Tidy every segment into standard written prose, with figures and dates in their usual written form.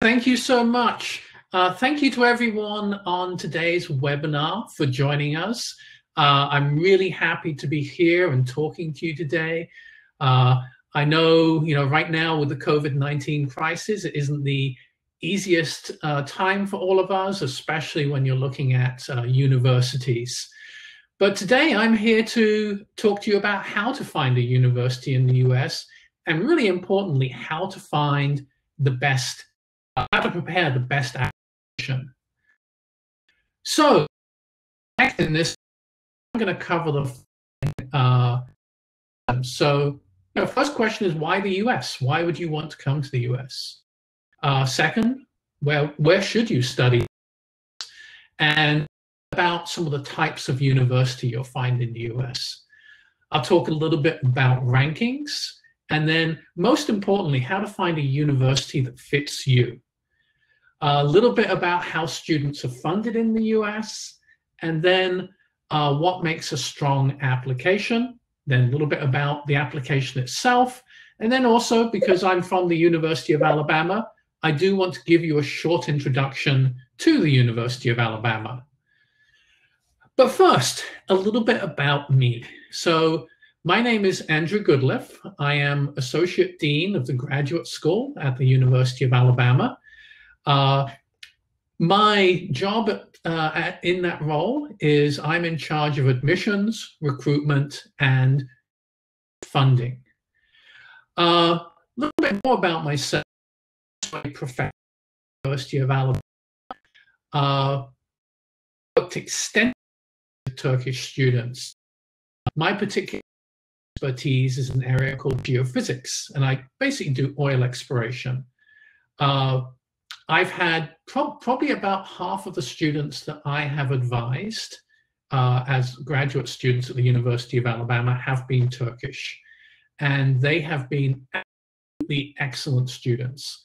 Thank you so much. Thank you to everyone on today's webinar for joining us. I'm really happy to be here and talking to you today. I know, right now with the COVID-19 crisis, it isn't the easiest time for all of us, especially when you're looking at universities. But today I'm here to talk to you about how to find a university in the US, and really importantly, how to find the best, how to prepare the best application. So, in this, I'm going to cover the first question is, why the US? Why would you want to come to the US? Second, where should you study? And about some of the types of university you'll find in the US. I'll talk a little bit about rankings, and then most importantly, how to find a university that fits you. A little bit about how students are funded in the US, and then what makes a strong application, then a little bit about the application itself, and then also, because I'm from the University of Alabama, I do want to give you a short introduction to the University of Alabama. But first, a little bit about me. So my name is Andrew Goodliff. I am Associate Dean of the Graduate School at the University of Alabama. My job in that role is I'm in charge of admissions, recruitment, and funding. A little bit more about myself. I'm a professor at the University of Alabama. Worked extensively with Turkish students. My particular expertise is an area called geophysics, and I basically do oil exploration. I've had probably about half of the students that I have advised as graduate students at the University of Alabama have been Turkish, and they have been absolutely excellent students.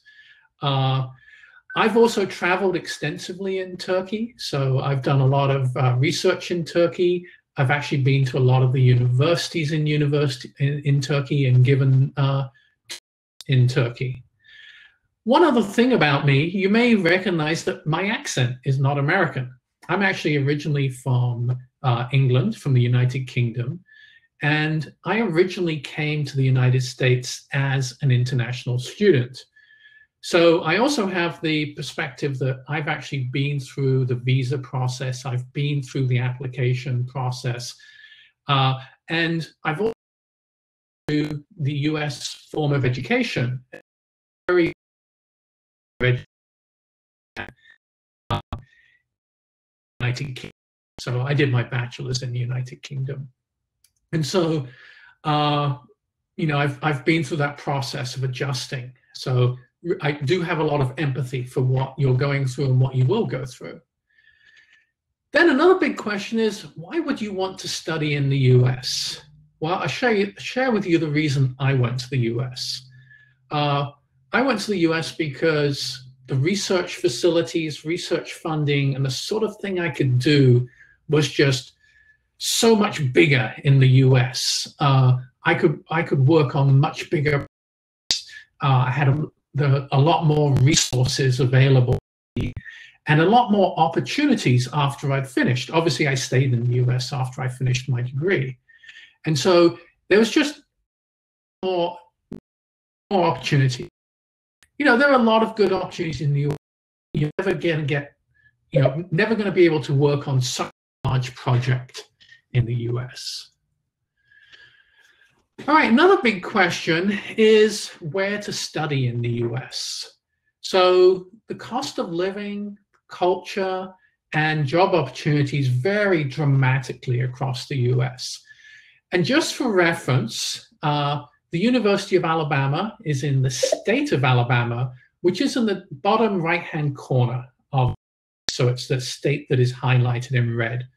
I've also traveled extensively in Turkey, so I've done a lot of research in Turkey. I've actually been to a lot of the universities in Turkey and given in Turkey. One other thing about me, you may recognize that my accent is not American. I'm actually originally from England, from the United Kingdom, and I originally came to the United States as an international student. So I also have the perspective that I've actually been through the visa process, I've been through the application process, and I've also been through the US form of education. Very United Kingdom. So I did my bachelor's in the United Kingdom. And so, I've been through that process of adjusting. So I do have a lot of empathy for what you're going through and what you will go through. Then another big question is, why would you want to study in the US? Well, I'll share with you the reason I went to the US. I went to the US because the research facilities, research funding, and the sort of thing I could do was just so much bigger in the US. I could work on much bigger. I had a lot more resources available and a lot more opportunities after I'd finished. Obviously, I stayed in the US after I finished my degree. And so there was just more opportunity. There are a lot of good opportunities in the US. You're never going to never going to be able to work on such a large project in the US. All right, another big question is where to study in the US. So the cost of living, culture, and job opportunities vary dramatically across the US. And just for reference, the University of Alabama is in the state of Alabama, which is in the bottom right-hand corner of, so it's the state that is highlighted in red.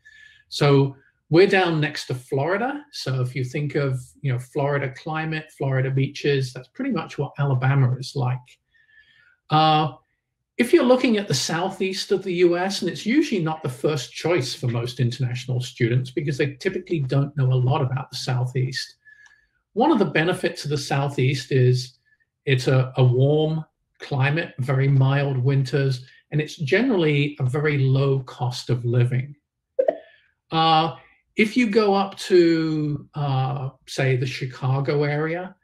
So we're down next to Florida. So if you think of, Florida climate, Florida beaches, that's pretty much what Alabama is like. If you're looking at the southeast of the US, and it's usually not the first choice for most international students because they typically don't know a lot about the southeast. One of the benefits of the southeast is it's a warm, climate, very mild winters, and it's generally a very low cost of living. If you go up to, say, the Chicago area,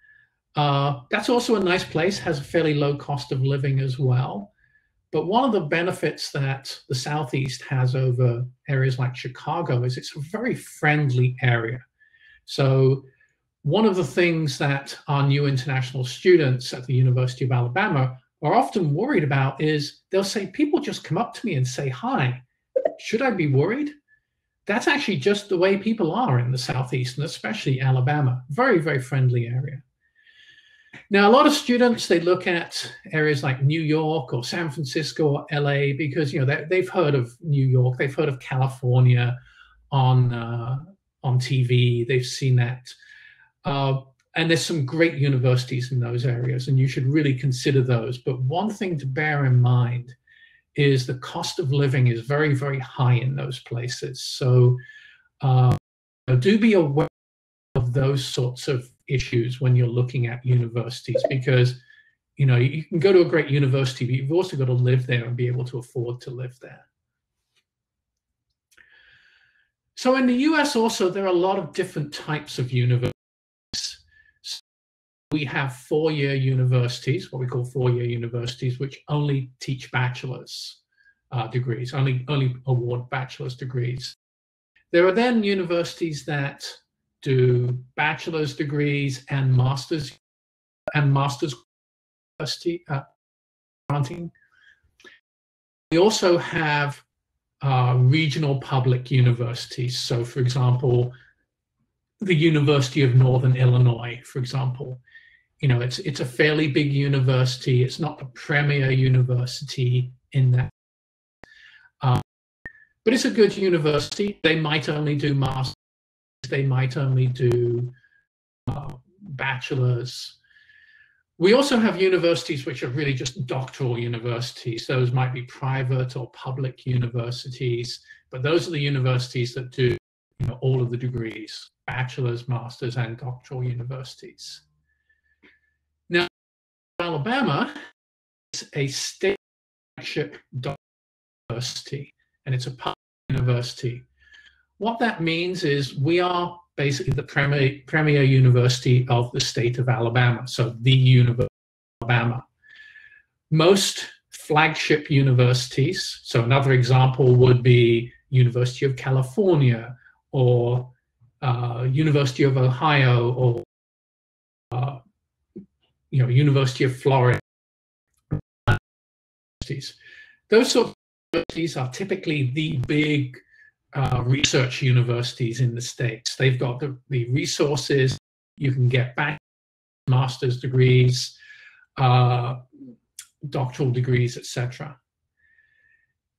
that's also a nice place, has a fairly low cost of living as well. But one of the benefits that the Southeast has over areas like Chicago is it's a very friendly area. So one of the things that our new international students at the University of Alabama are often worried about is they'll say, people just come up to me and say, hi, should I be worried? That's actually just the way people are in the Southeast, and especially Alabama. Very, very friendly area. Now, a lot of students, they look at areas like New York or San Francisco or LA because, you know, they've heard of New York, they've heard of California on TV, they've seen that. And there's some great universities in those areas, and you should really consider those. But one thing to bear in mind is the cost of living is very, very high in those places. So do be aware of those sorts of issues when you're looking at universities, because, you know, you can go to a great university, but you've also got to live there and be able to afford to live there. So in the US also, there are a lot of different types of universities. So we have four-year universities, what we call four-year universities, which only teach bachelor's degrees, only award bachelor's degrees. There are then universities that do bachelor's degrees and master's granting. We also have regional public universities. So, for example, the University of Northern Illinois, for example, you know, it's a fairly big university. It's not the premier university in that, but it's a good university. They might only do masters. They might only do bachelor's. We also have universities which are really just doctoral universities. Those might be private or public universities, but those are the universities that do, you know, all of the degrees, bachelor's, master's, and doctoral universities. Now, Alabama is a state flagship university, and it's a public university. What that means is we are basically the premier university of the state of Alabama, so the University of Alabama. Most flagship universities, so another example would be University of California or University of Ohio or you know, University of Florida. Those sort of universities are typically the big research universities in the States. They've got the resources. You can get back master's degrees, doctoral degrees, etc.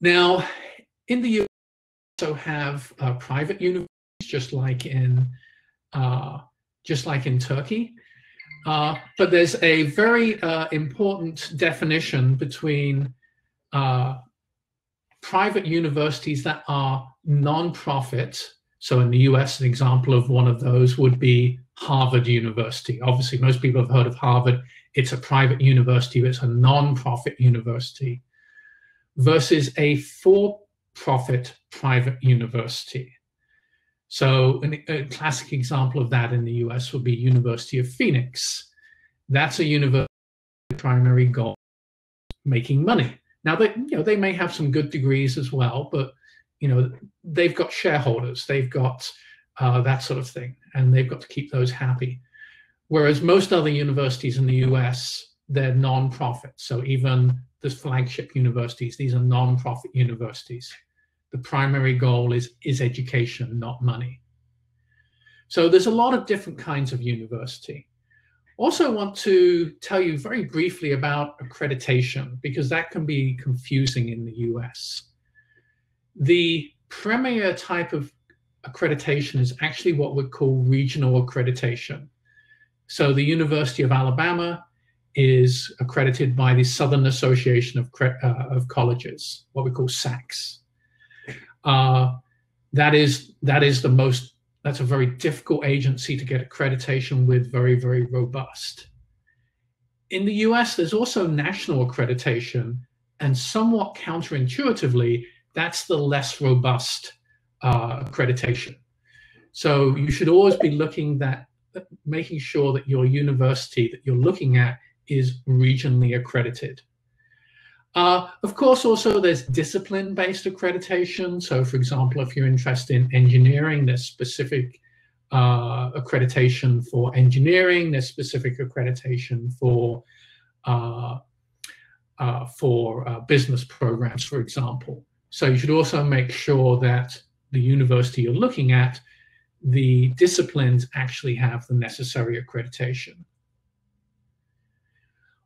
Now, in the US, we also have private universities, just like in Turkey. But there's a very important definition between private universities that are non-profit. So in the US, an example of one of those would be Harvard University. Obviously, most people have heard of Harvard. It's a private university, but it's a non-profit university, versus a for-profit private university. So a classic example of that in the US would be University of Phoenix. That's a university with primary goal, making money. Now, they may have some good degrees as well, but you know, they've got shareholders, they've got that sort of thing, and they've got to keep those happy. Whereas most other universities in the US, they're non-profit. So even the flagship universities, these are non-profit universities. The primary goal is education, not money. So there's a lot of different kinds of university. Also want to tell you very briefly about accreditation, because that can be confusing in the US. The premier type of accreditation is actually what we call regional accreditation. So the University of Alabama is accredited by the Southern Association of Colleges, what we call SACS. That's a very difficult agency to get accreditation with, very, very robust. in the US, there's also national accreditation, and somewhat counterintuitively, that's the less robust accreditation. So you should always be making sure that your university that you're looking at is regionally accredited. Of course, also there's discipline-based accreditation. So for example, if you're interested in engineering, there's specific accreditation for engineering, there's specific accreditation for business programs, for example. So you should also make sure that the university you're looking at, the disciplines actually have the necessary accreditation.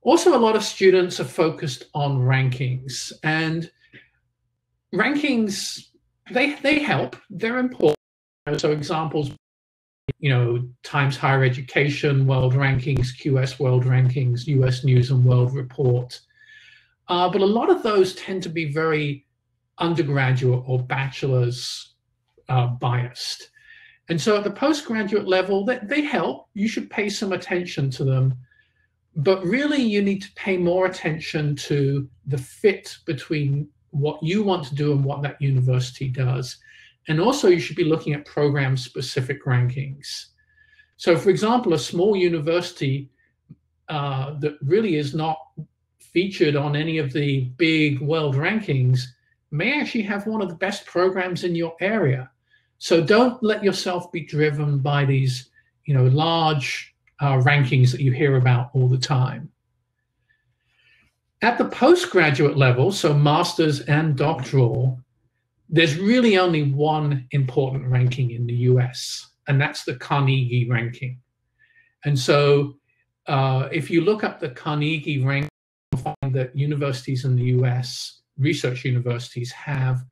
Also, a lot of students are focused on rankings, and rankings, they help, they're important. So examples, Times Higher Education World Rankings, QS World Rankings, US News and World Report. But a lot of those tend to be very undergraduate or bachelor's biased. And so at the postgraduate level, they help. You should pay some attention to them. But really, you need to pay more attention to the fit between what you want to do and what that university does. And also, you should be looking at program-specific rankings. So, for example, a small university that really is not featured on any of the big world rankings may actually have one of the best programs in your area. So don't let yourself be driven by these, large rankings that you hear about all the time. At the postgraduate level, so master's and doctoral, there's really only one important ranking in the US, and that's the Carnegie ranking. And so if you look up the Carnegie ranking, you'll find that universities in the US, research universities, have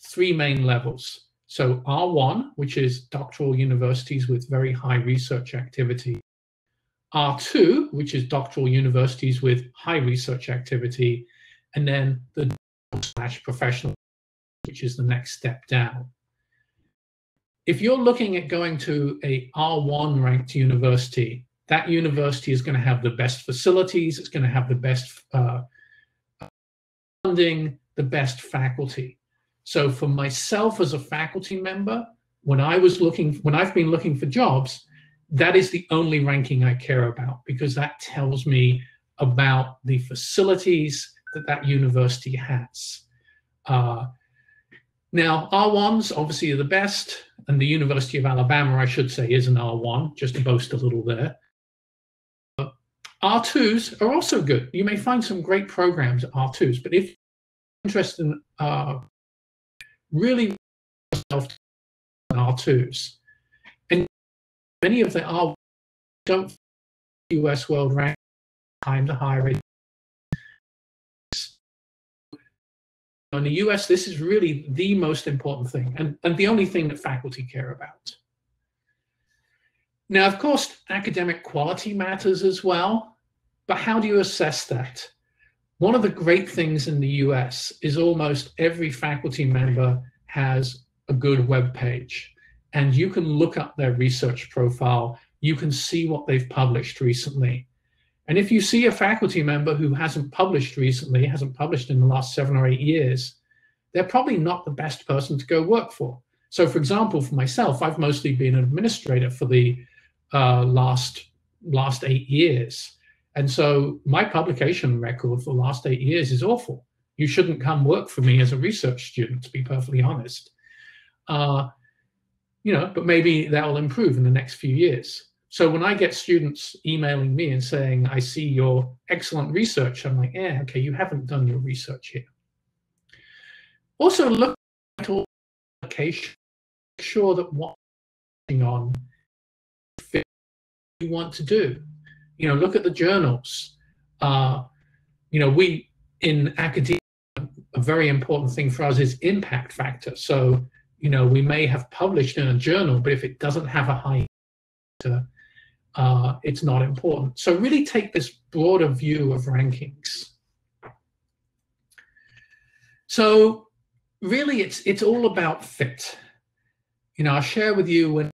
three main levels. So R1, which is doctoral universities with very high research activity. R2, which is doctoral universities with high research activity. And then the /professional, which is the next step down. If you're looking at going to a R1 ranked university, that university is going to have the best facilities, it's going to have the best funding, the best faculty. So for myself as a faculty member, when I've been looking for jobs, that is the only ranking I care about, because that tells me about the facilities that university has. Now, R1s obviously are the best, and the University of Alabama, I should say, is an R1, just to boast a little there. R2s are also good. You may find some great programs at R2s, but if you're interested in really R2s, and many of the R1s don't US World Rank time to higher education. In the US, this is really the most important thing, and the only thing that faculty care about. Now, of course, academic quality matters as well, but how do you assess that? One of the great things in the US is almost every faculty member has a good web page, and you can look up their research profile. You can see what they've published recently. And if you see a faculty member who hasn't published recently, hasn't published in the last 7 or 8 years, they're probably not the best person to go work for. So for example, for myself, I've mostly been an administrator for the last 8 years. And so my publication record for the last 8 years is awful. You shouldn't come work for me as a research student, to be perfectly honest. But maybe that'll improve in the next few years. So when I get students emailing me and saying, I see your excellent research, I'm like, yeah, okay, you haven't done your research here. Also look at all applications, make sure that what you're working on fits what you want to do. Look at the journals. We in academia, a very important thing for us is impact factor. So, we may have published in a journal, but if it doesn't have a high factor, it's not important. So really take this broader view of rankings. So really it's all about fit. I'll share with you when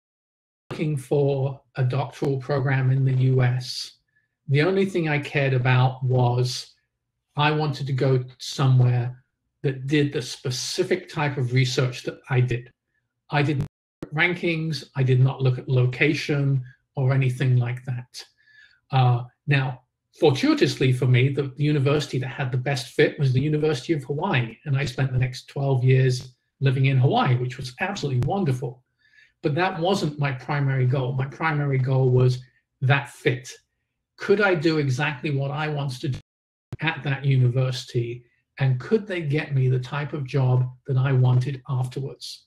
looking for a doctoral program in the US, The only thing I cared about was I wanted to go somewhere that did the specific type of research that I did. I didn't look at rankings, I did not look at location or anything like that. Now, fortuitously for me, the university that had the best fit was the University of Hawaii, and I spent the next 12 years living in Hawaii, which was absolutely wonderful. But that wasn't my primary goal. My primary goal was that fit. Could I do exactly what I wanted to do at that university, and could they get me the type of job that I wanted afterwards?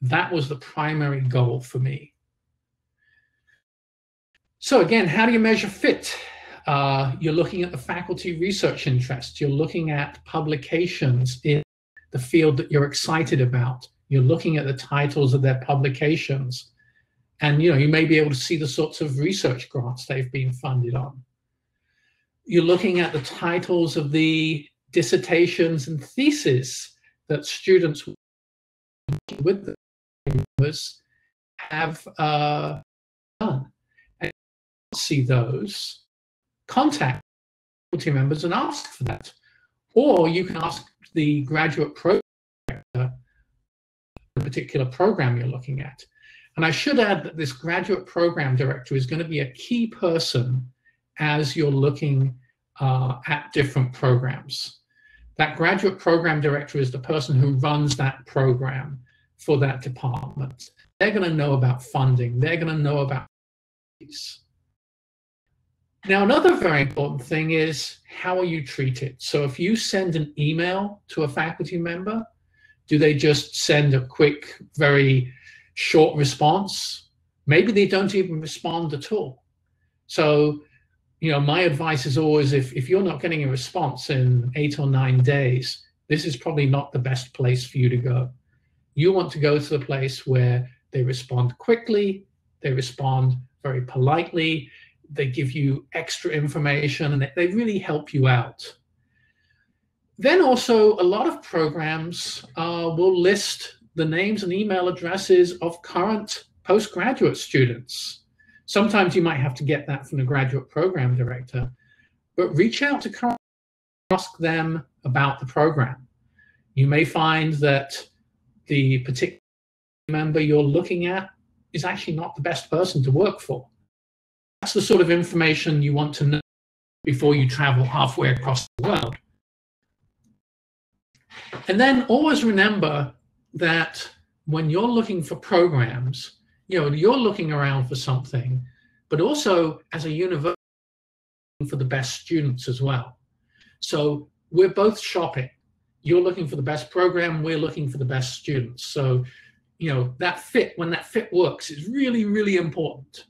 That was the primary goal for me. So again, how do you measure fit? You're looking at the faculty research interest. You're looking at publications in the field that you're excited about. You're looking at the titles of their publications. And you may be able to see the sorts of research grants they've been funded on. You're looking at the titles of the dissertations and theses that students with the members have done. And see those, contact faculty members and ask for that. Or you can ask the graduate program director the particular program you're looking at. And I should add that this graduate program director is going to be a key person as you're looking at different programs. That graduate program director is the person who runs that program for that department. They're going to know about funding. They're going to know about these. Now, another very important thing is, how are you treated? So if you send an email to a faculty member, do they just send a quick, very short response? Maybe they don't even respond at all. So, my advice is always, if you're not getting a response in 8 or 9 days, this is probably not the best place for you to go. You want to go to the place where they respond quickly, they respond very politely, they give you extra information, and they really help you out. Then also, a lot of programs will list the names and email addresses of current postgraduate students. Sometimes you might have to get that from the graduate program director, but reach out to current, ask them about the program. You may find that the particular member you're looking at is actually not the best person to work for. That's the sort of information you want to know before you travel halfway across the world. And then always remember that when you're looking for programs, you're looking around for something, but also as a university for the best students as well. So we're both shopping. You're looking for the best program, we're looking for the best students. So, that fit, when that fit works, is really, really important.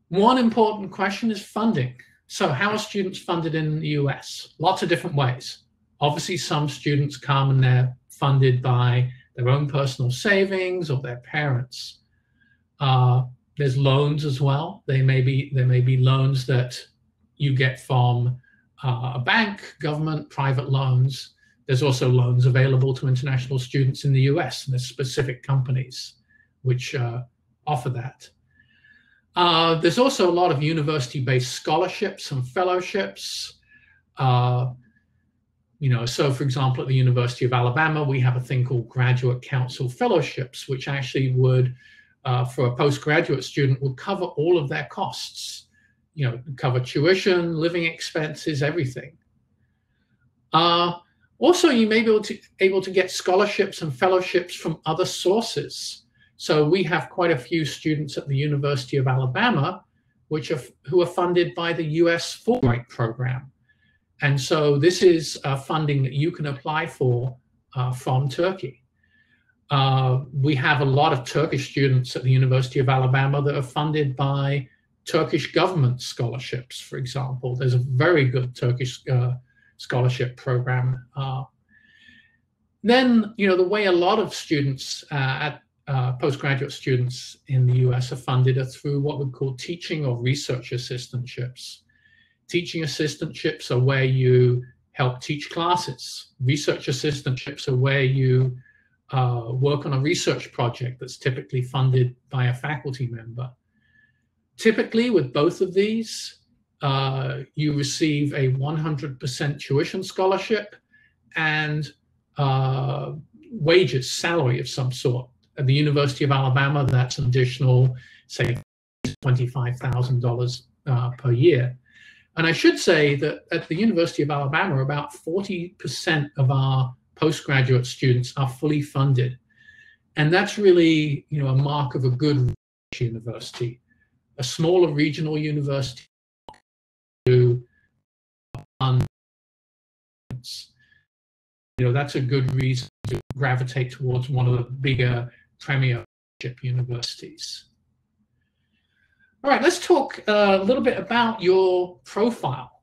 One important question is funding. So how are students funded in the US? Lots of different ways. Obviously, some students come and they're funded by their own personal savings or their parents. There's loans as well. There may be loans that you get from a bank, government, private loans. There's also loans available to international students in the US, and there's specific companies which offer that. There's also a lot of university-based scholarships and fellowships. So for example, at the University of Alabama, we have a thing called Graduate Council Fellowships, which actually would, for a postgraduate student, would cover all of their costs, cover tuition, living expenses, everything. Also, you may be able to get scholarships and fellowships from other sources. So we have quite a few students at the University of Alabama who are funded by the US Fulbright program. And so this is funding that you can apply for from Turkey. We have a lot of Turkish students at the University of Alabama that are funded by Turkish government scholarships, for example. There's a very good Turkish scholarship program. Then, the way a lot of students postgraduate students in the US are funded are through what we call teaching or research assistantships. Teaching assistantships are where you help teach classes. Research assistantships are where you work on a research project that's typically funded by a faculty member. Typically, with both of these, you receive a 100% tuition scholarship and wages, salary of some sort. At the University of Alabama, that's an additional, say, $25,000 per year. And I should say that at the University of Alabama, about 40% of our postgraduate students are fully funded. And that's really, a mark of a good university. A smaller regional university to that's a good reason to gravitate towards one of the bigger premier universities. All right, let's talk a little bit about your profile.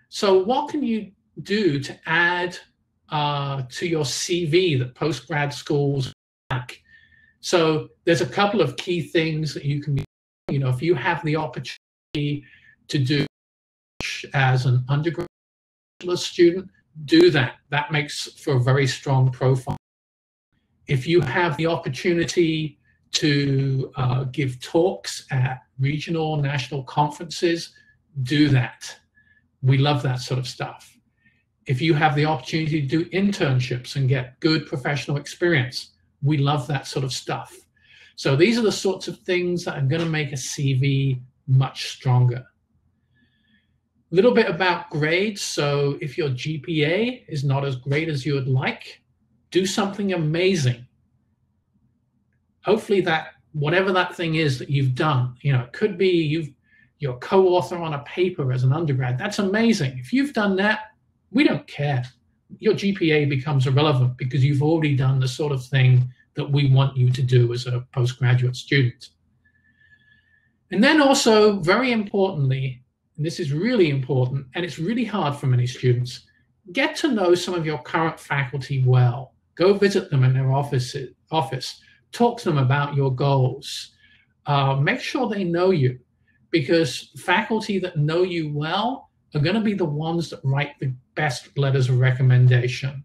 So what can you do to add to your CV that postgrad schools like? So there's a couple of key things that you can be, if you have the opportunity to do as an undergraduate student, do that. That makes for a very strong profile. If you have the opportunity to give talks at regional, national conferences, do that. We love that sort of stuff. If you have the opportunity to do internships and get good professional experience, we love that sort of stuff. So these are the sorts of things that are going to make a CV much stronger. A little bit about grades. So if your GPA is not as great as you would like, do something amazing. Hopefully that, whatever that thing is that you've done, it could be you're co-author on a paper as an undergrad. That's amazing. If you've done that, we don't care. Your GPA becomes irrelevant because you've already done the sort of thing that we want you to do as a postgraduate student. And then also, very importantly, and this is really important, and it's really hard for many students, get to know some of your current faculty well. Go visit them in their office. Talk to them about your goals. Make sure they know you, because faculty that know you well are going to be the ones that write the best letters of recommendation.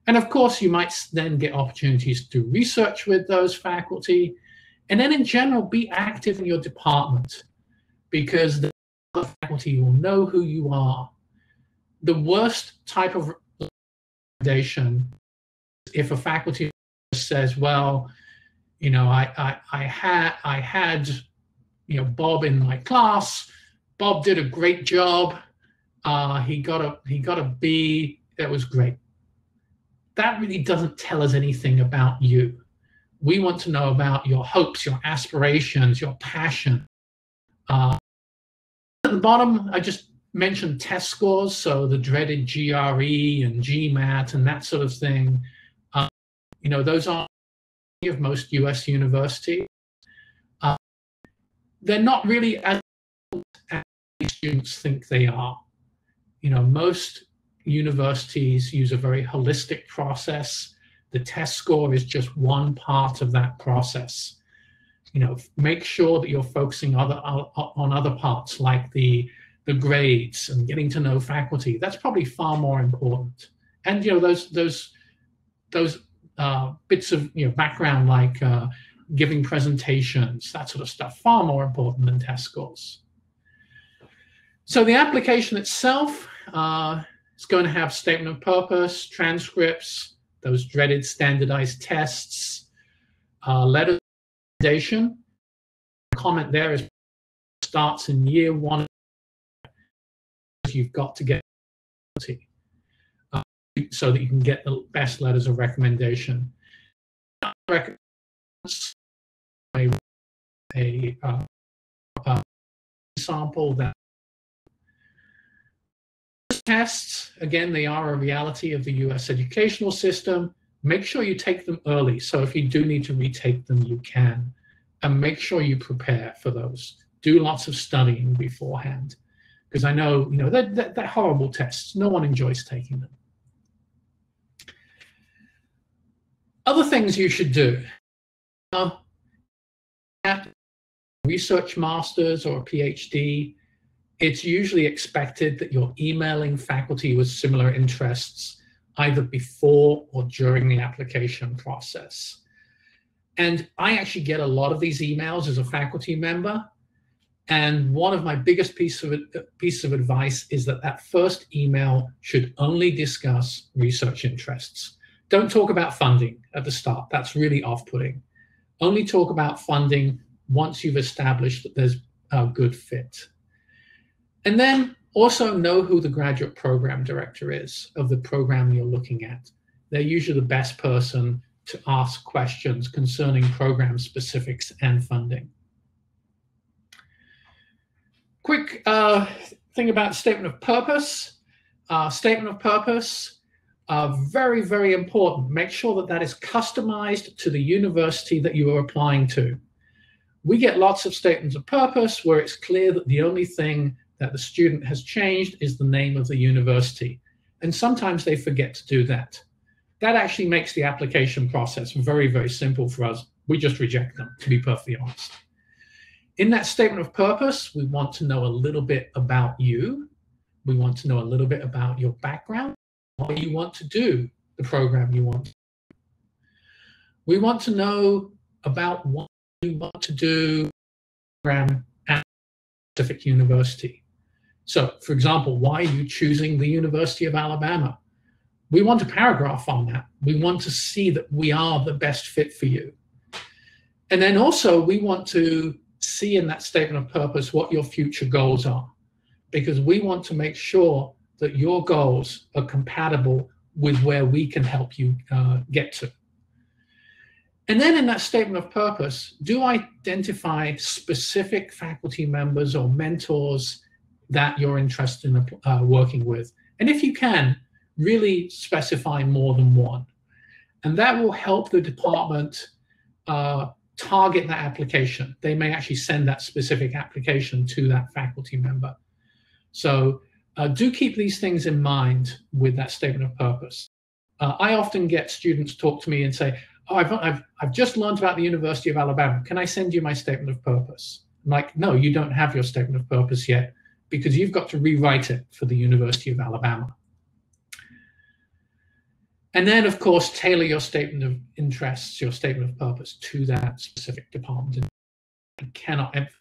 And of course, you might then get opportunities to do research with those faculty. And then in general, be active in your department, because the faculty will know who you are. The worst type of recommendation is if a faculty says, well, I had Bob in my class. Bob did a great job. He got a B. That was great. That really doesn't tell us anything about you. We want to know about your hopes, your aspirations, your passion. At the bottom, I just mentioned test scores, so the dreaded GRE and GMAT and that sort of thing. Those are of most US universities. They're not really as students think they are. Most universities use a very holistic process. The test score is just one part of that process. Make sure that you're focusing on other parts like the grades and getting to know faculty. That's probably far more important. And those bits of background like giving presentations, that sort of stuff, far more important than test scores. So the application itself is going to have statement of purpose, transcripts, those dreaded standardized tests, letter of recommendation. Comment there is starts in year one. You've got to get so that you can get the best letters of recommendation. A sample that tests, again, they are a reality of the US educational system. Make sure you take them early. So if you do need to retake them, you can. And make sure you prepare for those. Do lots of studying beforehand. Because I know, they're horrible tests. No one enjoys taking them. Other things you should do. At research masters or a PhD, it's usually expected that you're emailing faculty with similar interests either before or during the application process. And I actually get a lot of these emails as a faculty member. And one of my biggest pieces of advice is that first email should only discuss research interests. Don't talk about funding at the start. That's really off-putting. Only talk about funding once you've established that there's a good fit. And then also know who the graduate program director is of the program you're looking at. They're usually the best person to ask questions concerning program specifics and funding. Quick thing about statement of purpose. Statement of purpose, very, very important. Make sure that that is customized to the university that you are applying to. We get lots of statements of purpose where it's clear that the only thing that the student has changed is the name of the university. And sometimes they forget to do that. That actually makes the application process very, very simple for us. We just reject them, to be perfectly honest. In that statement of purpose, we want to know a little bit about you. We want to know a little bit about your background, what you want to do, the program you want. We want to know about what you want to do program at a specific university. So, for example, why are you choosing the University of Alabama? We want a paragraph on that. We want to see that we are the best fit for you. And then also we want to see in that statement of purpose what your future goals are, because we want to make sure that your goals are compatible with where we can help you get to. And then in that statement of purpose, do identify specific faculty members or mentors that you're interested in working with. And if you can, really specify more than one. And that will help the department target that application. They may actually send that specific application to that faculty member. So do keep these things in mind with that statement of purpose. I often get students talk to me and say, oh, I've just learned about the University of Alabama. Can I send you my statement of purpose? I'm like, no, you don't have your statement of purpose yet, because you've got to rewrite it for the University of Alabama. And then, of course, tailor your statement of interests, your statement of purpose to that specific department. I cannot emphasize.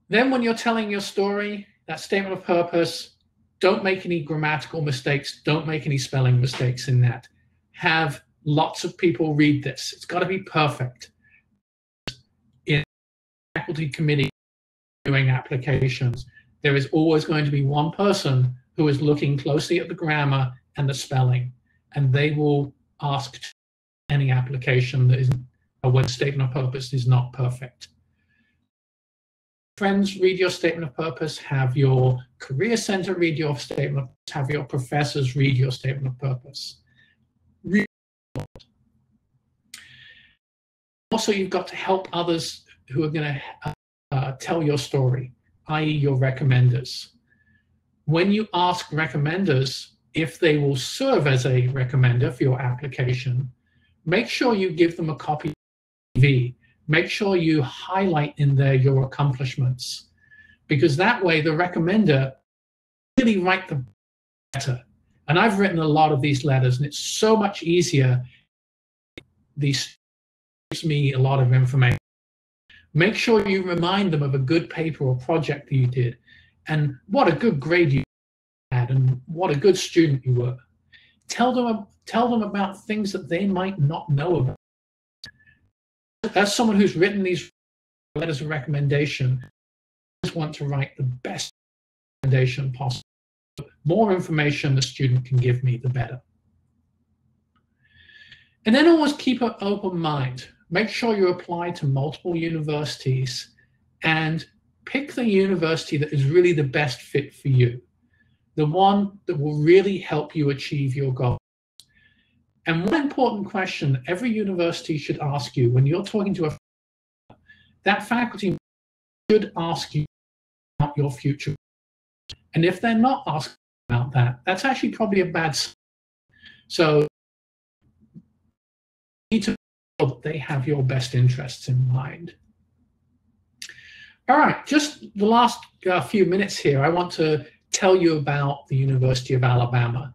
Then when you're telling your story, that statement of purpose, don't make any grammatical mistakes. Don't make any spelling mistakes in that. Have lots of people read this. It's got to be perfect. In a faculty committee doing applications, there is always going to be one person who is looking closely at the grammar and the spelling, and they will ask any application that is where the statement of purpose is not perfect. Friends, read your statement of purpose, have your career center read your statement of purpose, have your professors read your statement of purpose. Also, you've got to help others who are going to tell your story, i.e. your recommenders. When you ask recommenders if they will serve as a recommender for your application, make sure you give them a copy of the CV. Make sure you highlight in there your accomplishments, because that way the recommender really write the letter. And I've written a lot of these letters, and it's so much easier. These gives me a lot of information. Make sure you remind them of a good paper or project that you did, and what a good grade you had, and what a good student you were. Tell them about things that they might not know about. As someone who's written these letters of recommendation, I just want to write the best recommendation possible. The more information the student can give me, the better. And then always keep an open mind. Make sure you apply to multiple universities and pick the university that is really the best fit for you, the one that will really help you achieve your goal. And one important question every university should ask you when you're talking to that faculty should ask you about your future. And if they're not asking about that, that's actually probably a bad sign. So you need to know that they have your best interests in mind. All right, just the last few minutes here, I want to tell you about the University of Alabama.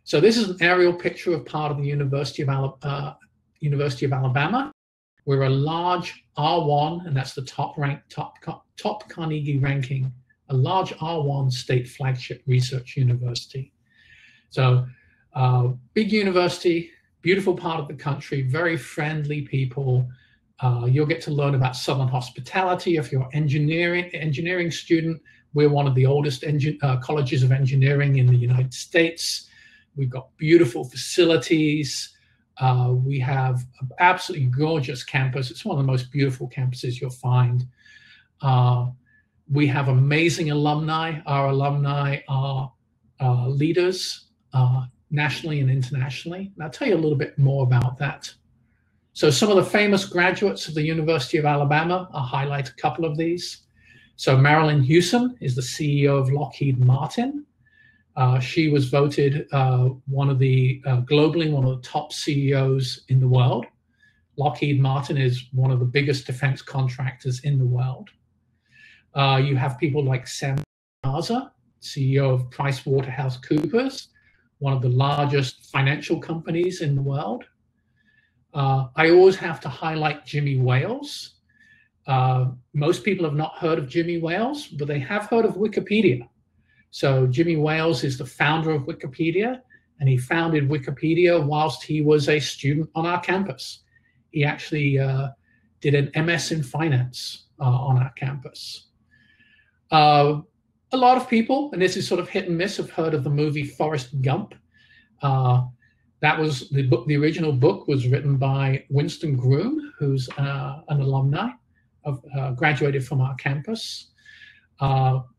So this is an aerial picture of part of the University of Alabama, We're a large R1, and that's the top Carnegie ranking, a large R1 state flagship research university. So big university, beautiful part of the country, very friendly people. You'll get to learn about Southern hospitality if you're an engineering student. We're one of the oldest colleges of engineering in the United States. We've got beautiful facilities. We have an absolutely gorgeous campus. It's one of the most beautiful campuses you'll find. We have amazing alumni. Our alumni are leaders nationally and internationally. And I'll tell you a little bit more about that. So some of the famous graduates of the University of Alabama, I'll highlight a couple of these. So Marilyn Hewson is the CEO of Lockheed Martin. She was voted globally one of the top CEOs in the world. Lockheed Martin is one of the biggest defense contractors in the world. You have people like Sam Gaza, CEO of PricewaterhouseCoopers, one of the largest financial companies in the world. I always have to highlight Jimmy Wales. Most people have not heard of Jimmy Wales, but they have heard of Wikipedia. So Jimmy Wales is the founder of Wikipedia, and he founded Wikipedia whilst he was a student on our campus. He actually did an MS in finance on our campus. A lot of people, and this is sort of hit and miss, have heard of the movie Forrest Gump. That was the book. The original book was written by Winston Groom, who's an alumni graduated from our campus.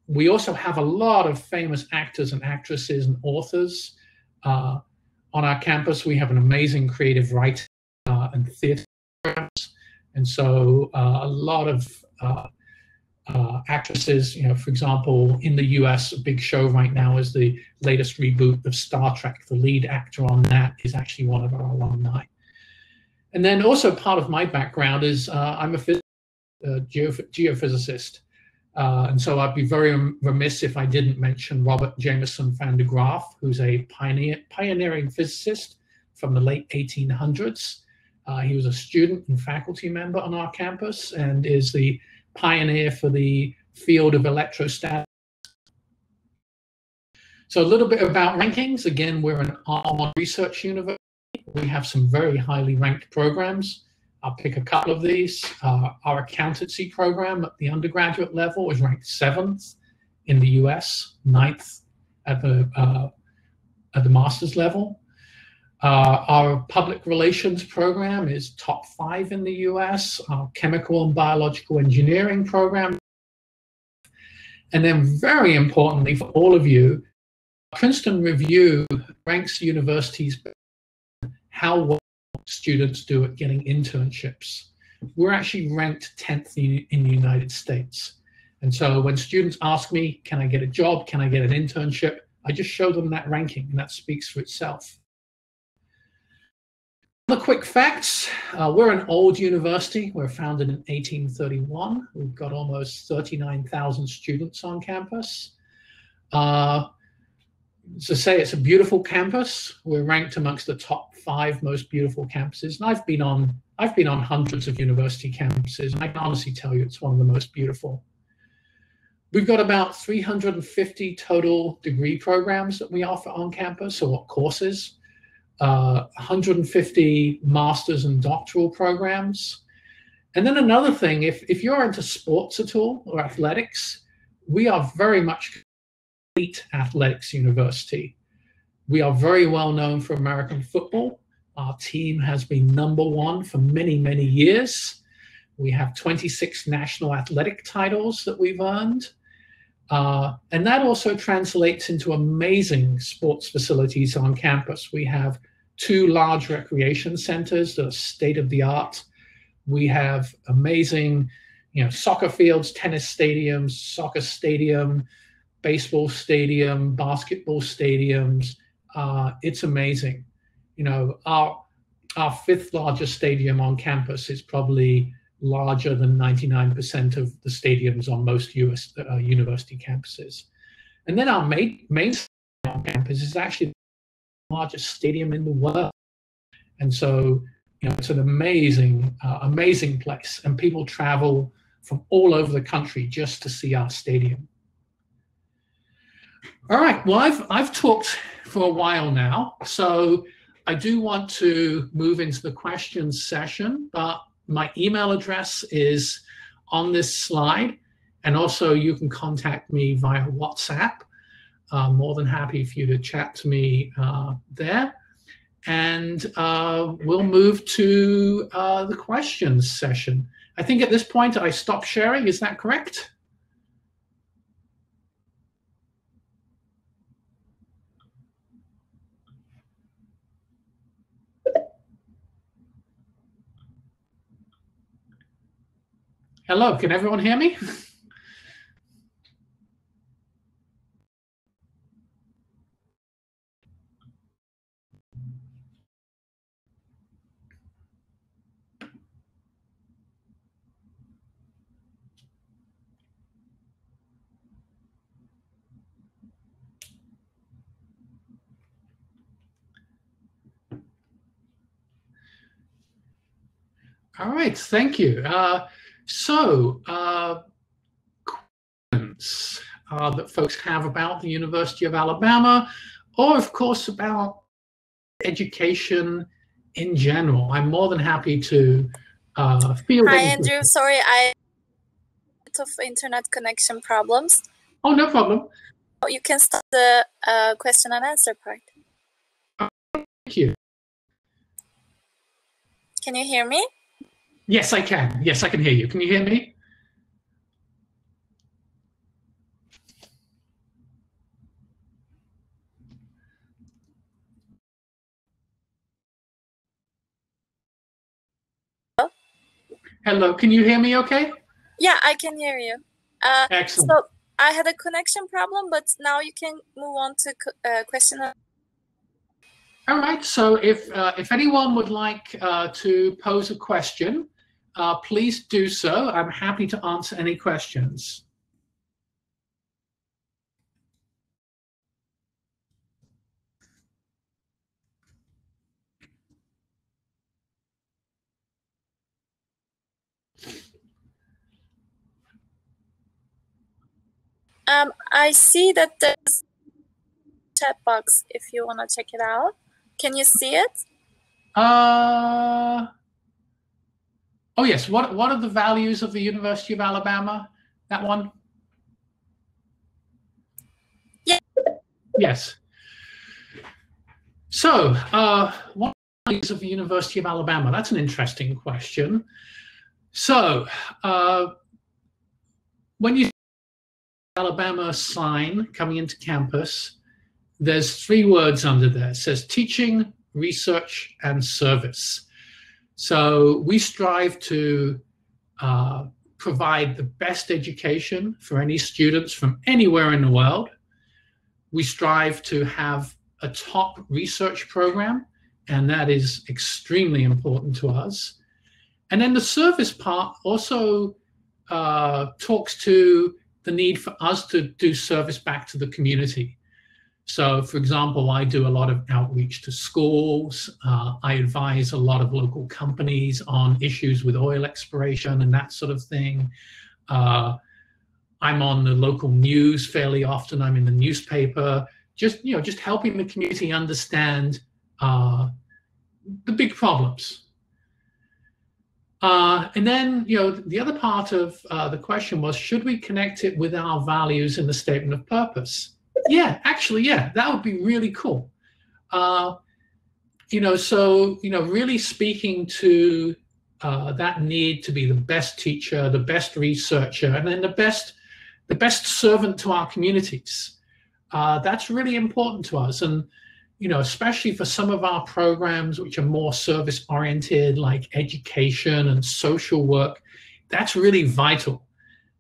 We also have a lot of famous actors and actresses and authors on our campus. We have an amazing creative writing and theater programs, and so a lot of actresses. You know, for example, in the US, a big show right now is the latest reboot of Star Trek. The lead actor on that is actually one of our alumni. And then also part of my background is I'm a geophysicist. And so I'd be very remiss if I didn't mention Robert Jameson van de Graaff, who's a pioneering physicist from the late 1800s. He was a student and faculty member on our campus and is the pioneer for the field of electrostatics. So a little bit about rankings. Again, we're an R1 research university. We have some very highly ranked programs. I'll pick a couple of these. Our accountancy program at the undergraduate level is ranked 7th in the US, 9th at the master's level. Our public relations program is top 5 in the US. Our chemical and biological engineering program. And then very importantly for all of you, Princeton Review ranks universities how well students do at getting internships. We're actually ranked 10th in the United States. And so when students ask me, can I get a job? Can I get an internship? I just show them that ranking, and that speaks for itself. The quick facts, we're an old university. We're founded in 1831. We've got almost 39,000 students on campus. To say it's a beautiful campus, we're ranked amongst the top 5 most beautiful campuses. And I've been on hundreds of university campuses, and I can honestly tell you it's one of the most beautiful. We've got about 350 total degree programs that we offer on campus, or courses. 150 master's and doctoral programs. And then another thing, if you're into sports at all or athletics, we are very much elite athletics university. We are very well known for American football. Our team has been #1 for many, many years. We have 26 national athletic titles that we've earned. And that also translates into amazing sports facilities on campus. We have 2 large recreation centers that are state-of-the-art. We have amazing, soccer fields, tennis stadiums, soccer stadium, baseball stadium, basketball stadiums. It's amazing. Our 5th largest stadium on campus is probably larger than 99% of the stadiums on most US university campuses. And then our main stadium on campus is actually the largest stadium in the world. And so, You know, it's an amazing, amazing place, and people travel from all over the country just to see our stadium. All right, well, I've talked for a while now, so I do want to move into the questions session, but my email address is on this slide, and also you can contact me via WhatsApp. I'm more than happy for you to chat to me there. And we'll move to the questions session. I think at this point I stopped sharing, is that correct? Hello, can everyone hear me? All right, thank you. Questions that folks have about the University of Alabama, or of course about education in general. I'm more than happy to field. Hi, Andrew. Sorry, I have internet connection problems. Oh, no problem. You can start the question and answer part. Thank you. Can you hear me? Yes, I can. Yes, I can hear you. Can you hear me? Hello? Hello, can you hear me okay? Yeah, I can hear you. Excellent. So I had a connection problem, but now you can move on to question. All right, so if anyone would like to pose a question, please do so. I'm happy to answer any questions. I see that there's a chat box if you want to check it out. Can you see it? Oh yes, what are the values of the University of Alabama? That one? Yeah. Yes. So, what are the values of the University of Alabama? That's an interesting question. So, when you see the Alabama sign coming into campus, there's 3 words under there. It says teaching, research, and service. So we strive to provide the best education for any students from anywhere in the world. We strive to have a top research program, and that is extremely important to us. And then the service part also talks to the need for us to do service back to the community. So, for example, I do a lot of outreach to schools. I advise a lot of local companies on issues with oil exploration and that sort of thing. I'm on the local news fairly often. I'm in the newspaper, just helping the community understand the big problems. And then, the other part of the question was, should we connect it with our values in the statement of purpose? Yeah, actually, yeah, that would be really cool. Really speaking to that need to be the best teacher, the best researcher, and then the best servant to our communities. That's really important to us. And, especially for some of our programs, which are more service oriented, like education and social work, that's really vital.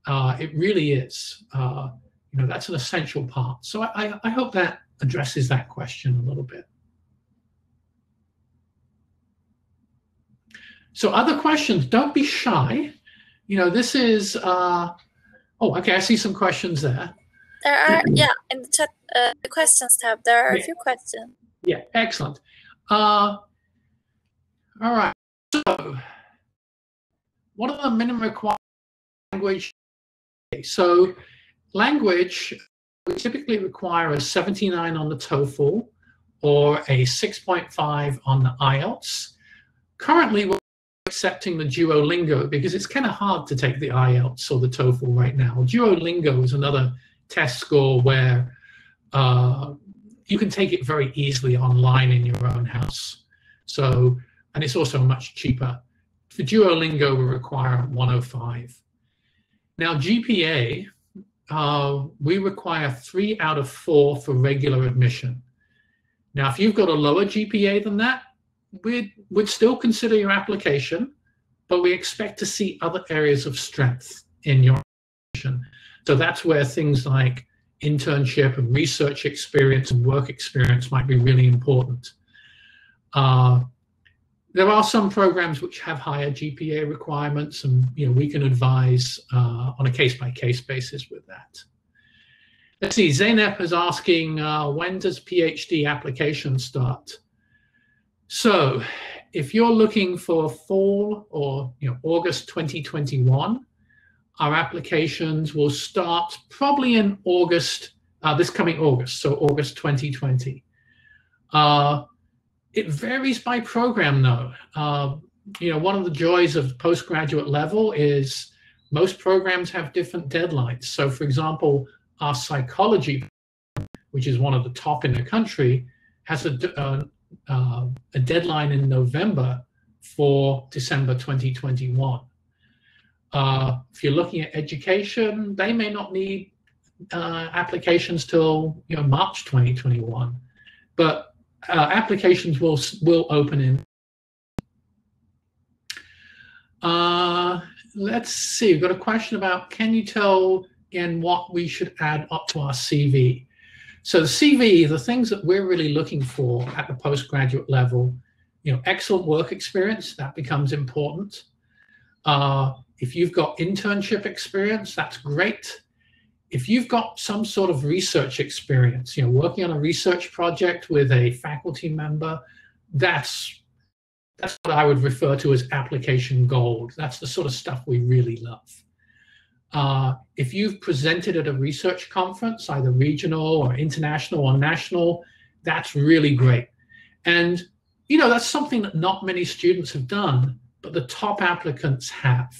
It really is. That's an essential part. So I hope that addresses that question a little bit. So other questions, don't be shy. This is, okay, I see some questions there. There are, yeah, in the chat, the questions tab, there are a few questions. Yeah, excellent. All right, what are the minimum requirements for language? So language, we typically require a 79 on the TOEFL or a 6.5 on the IELTS. Currently, we're accepting the Duolingo because it's kind of hard to take the IELTS or the TOEFL right now. Duolingo is another test score where you can take it very easily online in your own house. So, and it's also much cheaper. For Duolingo, we require 105. Now, GPA, we require 3 out of 4 for regular admission. Now, if you've got a lower GPA than that, we'd still consider your application, but we expect to see other areas of strength in your application. So that's where things like internship and research experience and work experience might be really important. There are some programs which have higher GPA requirements, and we can advise on a case-by-case basis with that. Let's see, Zeynep is asking, when does PhD application start? So if you're looking for fall or August 2021, our applications will start probably in August, this coming August, so August 2020. It varies by program though. One of the joys of postgraduate level is most programs have different deadlines. So for example, our psychology, which is one of the top in the country, has a deadline in November for December 2021. If you're looking at education, they may not need applications till March 2021, but applications will open in. Let's see, we've got a question about, can you tell again what we should add up to our CV? So the CV, the things that we're really looking for at the postgraduate level, excellent work experience, that becomes important. If you've got internship experience, that's great. If you've got some sort of research experience, working on a research project with a faculty member, that's what I would refer to as application gold. That's the sort of stuff we really love. If you've presented at a research conference, either regional or international or national, that's really great. And, that's something that not many students have done, but the top applicants have.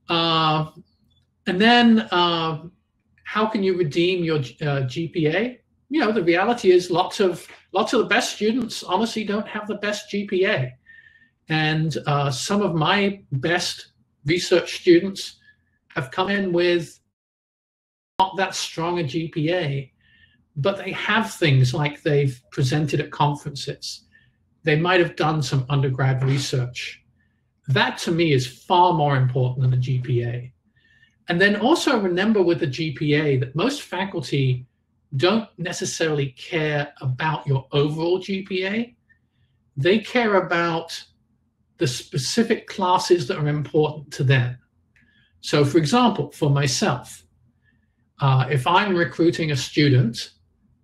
And then how can you redeem your GPA? The reality is lots of the best students honestly don't have the best GPA. And some of my best research students have come in with not that strong a GPA, but they have things like they've presented at conferences. They might have done some undergrad research. That to me is far more important than the GPA. And then also remember with the GPA that most faculty don't necessarily care about your overall GPA. They care about the specific classes that are important to them. So for example, for myself, if I'm recruiting a student,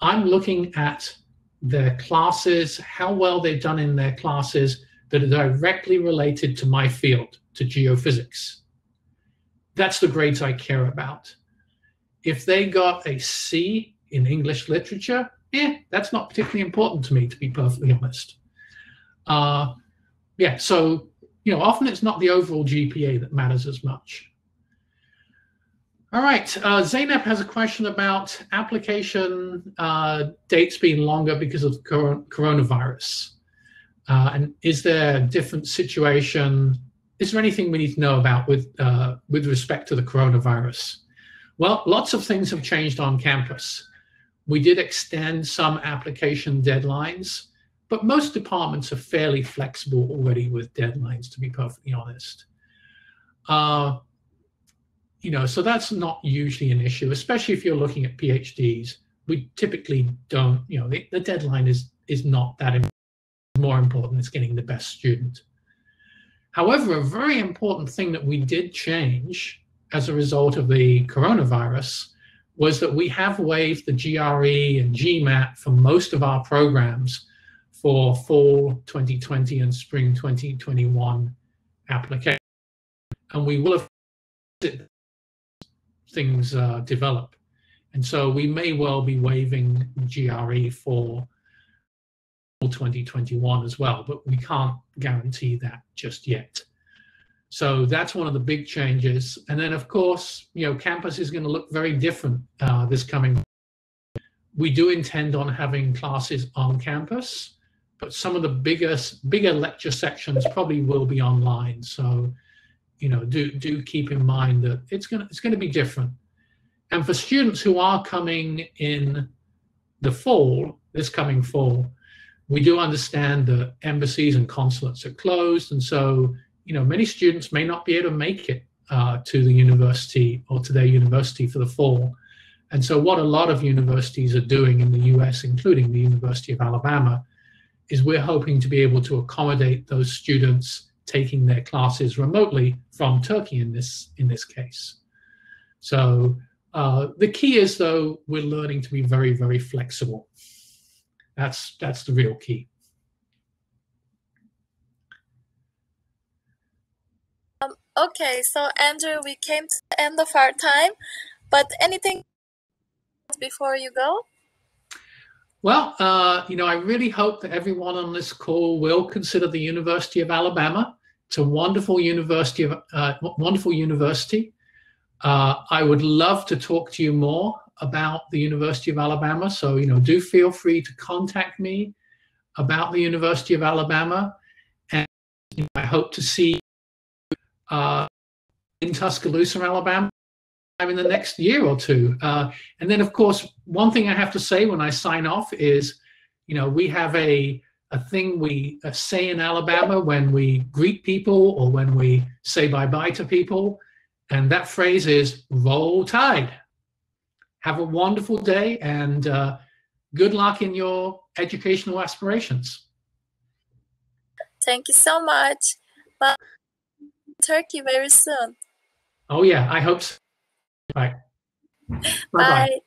I'm looking at their classes, how well they've done in their classes that are directly related to my field, to geophysics. That's the grades I care about. If they got a C in English literature, that's not particularly important to me, to be perfectly honest. So often it's not the overall GPA that matters as much. All right, Zeynep has a question about application dates being longer because of coronavirus. And is there a different situation? Is there anything we need to know about with respect to the coronavirus? Well, lots of things have changed on campus. We did extend some application deadlines, but most departments are fairly flexible already with deadlines, to be perfectly honest. So that's not usually an issue, especially if you're looking at PhDs. We typically don't, the deadline is not that important. More important is getting the best student. However, a very important thing that we did change as a result of the coronavirus was that we have waived the GRE and GMAT for most of our programs for fall 2020 and spring 2021 application. And we will have things develop. And so we may well be waiving GRE for 2021 as well, but we can't guarantee that just yet. So that's one of the big changes. And then, of course, campus is going to look very different this coming. We do intend on having classes on campus, but some of the bigger lecture sections probably will be online. So, do keep in mind that it's going to be different. And for students who are coming in the fall, this coming fall, we do understand that embassies and consulates are closed, and so many students may not be able to make it to the university or to their university for the fall. And so what a lot of universities are doing in the US, including the University of Alabama, is we're hoping to be able to accommodate those students taking their classes remotely from Turkey in this case. So the key is, though, we're learning to be very, very flexible. That's the real key. Okay, so Andrew, we came to the end of our time, but anything before you go? Well, I really hope that everyone on this call will consider the University of Alabama. It's a wonderful university. I would love to talk to you more about the University of Alabama. So, do feel free to contact me about the University of Alabama. And I hope to see you in Tuscaloosa, Alabama, in the next year or two. And then, of course, one thing I have to say when I sign off is, we have a thing we say in Alabama when we greet people or when we say bye-bye to people. And that phrase is roll tide. Have a wonderful day, and good luck in your educational aspirations. Thank you so much. Bye. Turkey very soon. Oh, yeah, I hope so. Bye. Bye-bye. Bye.